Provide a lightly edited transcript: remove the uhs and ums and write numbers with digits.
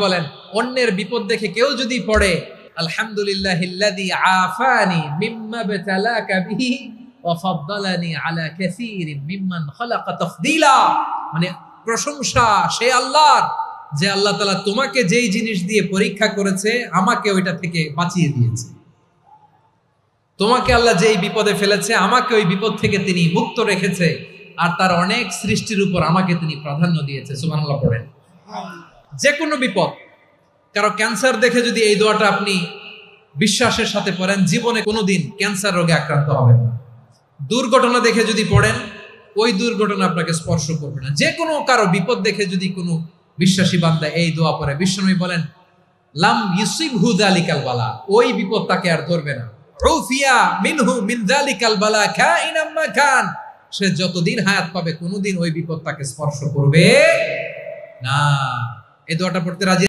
বলেন অন্যের বিপদ দেখে কেউ যদি পড়ে আলহামদুলিল্লাহিল্লাযী আফানি মিম্মা বাতালাকা বিহি ওয়া ফাদ্দালানি আলা কাসীরিন মিম্মান খালাকা তাফদীলা, মানে প্রশংসা সেই আল্লাহর যে আল্লাহ তাআলা তোমাকে যেই জিনিস দিয়ে পরীক্ষা করেছে আমাকে ওইটা থেকে বাঁচিয়ে দিয়েছে। তোমাকে আল্লাহ যেই বিপদে ফেলেছে আমাকে ওই বিপদ থেকে তিনি মুক্ত রেখেছে, আর তার অনেক সৃষ্টির উপর আমাকে তিনি প্রাধান্য দিয়েছে। সুবহানাল্লাহ পড়েন। যে কোনো বিপদ, কারো ক্যান্সার দেখে যদি এই দোয়াটা আপনি বিশ্বাসের সাথে পড়েন, জীবনে কোনোদিন ক্যান্সার রোগে আক্রান্ত হবেন না। দুর্ঘটনা দেখে যদি পড়েন, ওই দুর্ঘটনা আপনাকে স্পর্শ করবে না। যে কোনো কারো বিপদ দেখে যদি কোনো বিশ্বাসী বান্দা এই দোয়া পড়ে, বিশ্বনবী বলেন লাম ইউসিবহু যালিকাল বালা, ওই বিপদ তাকে আর ধরবে না। উফিয়া মিনহু মিন যালিকাল বালা কাইনাম মা কান, সে যতদিন হায়াত পাবে কোনোদিন ওই বিপদ তাকে স্পর্শ করবে না। এই দোয়াটা পড়তে রাজি